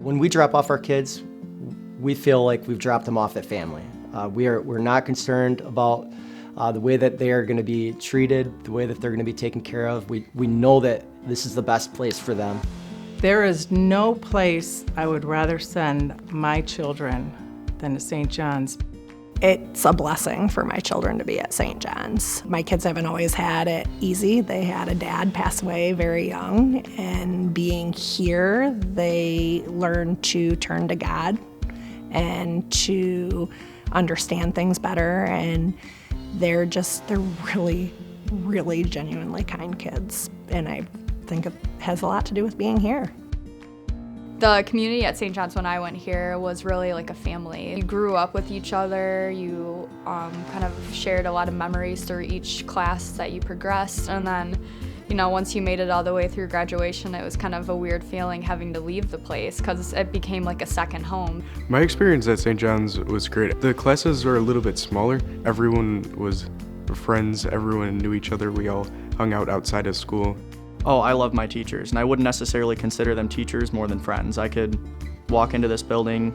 When we drop off our kids, we feel like we've dropped them off at family. We're not concerned about the way that they are going to be treated, the way that they're going to be taken care of. We know that this is the best place for them. There is no place I would rather send my children than to St. John's. It's a blessing for my children to be at St. John's. My kids haven't always had it easy. They had a dad pass away very young, and being here, they learned to turn to God and to understand things better, and they're really, really genuinely kind kids, and I think it has a lot to do with being here. The community at St. John's when I went here was really like a family. You grew up with each other, you kind of shared a lot of memories through each class that you progressed, and then, you know, once you made it all the way through graduation, it was kind of a weird feeling having to leave the place because it became like a second home. My experience at St. John's was great. The classes were a little bit smaller. Everyone was friends, everyone knew each other. We all hung out outside of school. Oh, I love my teachers, and I wouldn't necessarily consider them teachers more than friends. I could walk into this building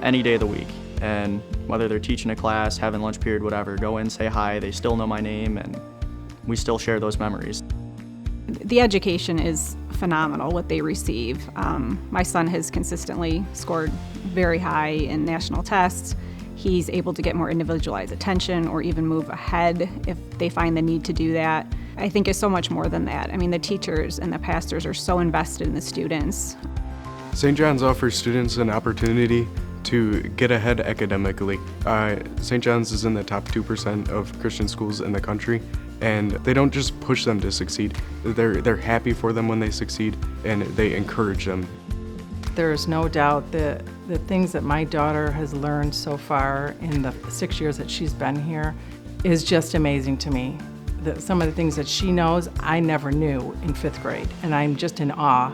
any day of the week, and whether they're teaching a class, having lunch period, whatever, go in, say hi, they still know my name, and we still share those memories. The education is phenomenal, what they receive. My son has consistently scored very high in national tests. He's able to get more individualized attention or even move ahead if they find the need to do that. I think it's so much more than that. I mean, the teachers and the pastors are so invested in the students. St. John's offers students an opportunity to get ahead academically. St. John's is in the top 2% of Christian schools in the country, and they don't just push them to succeed. They're happy for them when they succeed, and they encourage them. There is no doubt that the things that my daughter has learned so far in the 6 years that she's been here is just amazing to me. Some of the things that she knows, I never knew in 5th grade, and I'm just in awe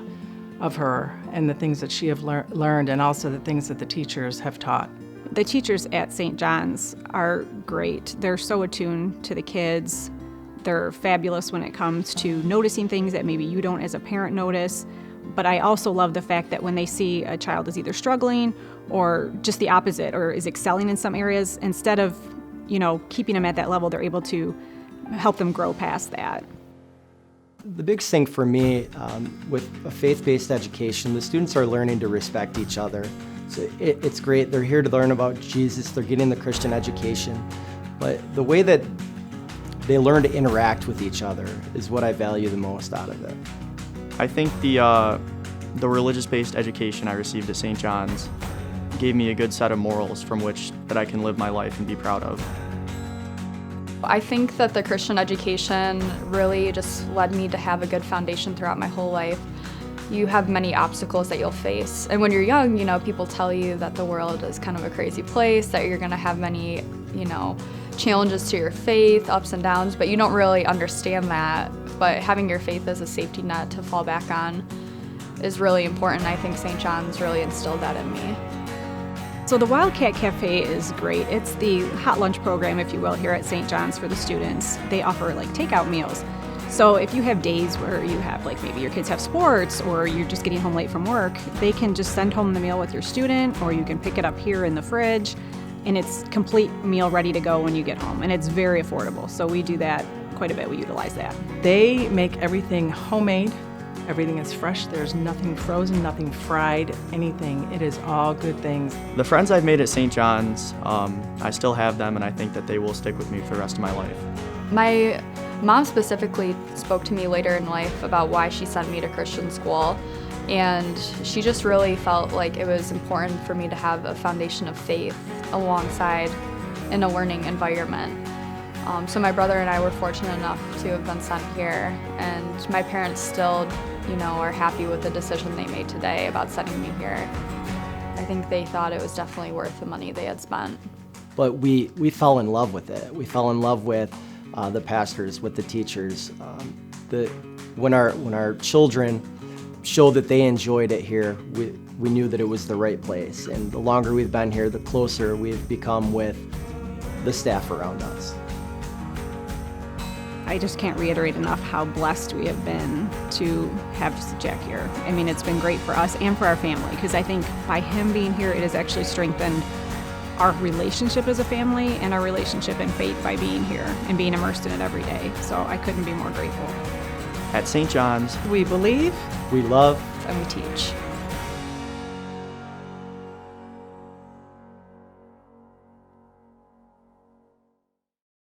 of her and the things that she have learned, and also the things that the teachers have taught. The teachers at St. John's are great. They're so attuned to the kids. They're fabulous when it comes to noticing things that maybe you don't as a parent notice. But I also love the fact that when they see a child is either struggling or just the opposite or is excelling in some areas, instead of, keeping them at that level, they're able to help them grow past that. The biggest thing for me with a faith-based education, the students are learning to respect each other. So it's great. They're here to learn about Jesus. They're getting the Christian education. But the way that they learn to interact with each other is what I value the most out of it. I think the religious-based education I received at St. John's gave me a good set of morals from which that I can live my life and be proud of. I think that the Christian education really just led me to have a good foundation throughout my whole life. You have many obstacles that you'll face, and when you're young, people tell you that the world is kind of a crazy place, that you're going to have many, challenges to your faith, ups and downs, but you don't really understand that. But having your faith as a safety net to fall back on is really important. I think St. John's really instilled that in me. So the Wildcat Cafe is great. It's the hot lunch program, if you will, here at St. John's for the students. They offer takeout meals. So if you have days where you have maybe your kids have sports or you're just getting home late from work, they can just send home the meal with your student, or you can pick it up here in the fridge, and it's complete meal ready to go when you get home. And it's very affordable. So we do that quite a bit. We utilize that. They make everything homemade. Everything is fresh. There's nothing frozen, nothing fried, anything. It is all good things. The friends I've made at St. John's, I still have them, and I think that they will stick with me for the rest of my life. My mom specifically spoke to me later in life about why she sent me to Christian school, and she just really felt like it was important for me to have a foundation of faith alongside in a learning environment. So my brother and I were fortunate enough to have been sent here, and my parents still, are happy with the decision they made today about sending me here. I think they thought it was definitely worth the money they had spent. But we fell in love with it. We fell in love with the pastors, with the teachers. When our children showed that they enjoyed it here, we knew that it was the right place. And the longer we've been here, the closer we've become with the staff around us. I just can't reiterate enough how blessed we have been to have Jack here. I mean, it's been great for us and for our family, because I think by him being here, it has actually strengthened our relationship as a family and our relationship in faith by being here and being immersed in it every day. So I couldn't be more grateful. At St. John's, We believe. We love And we teach.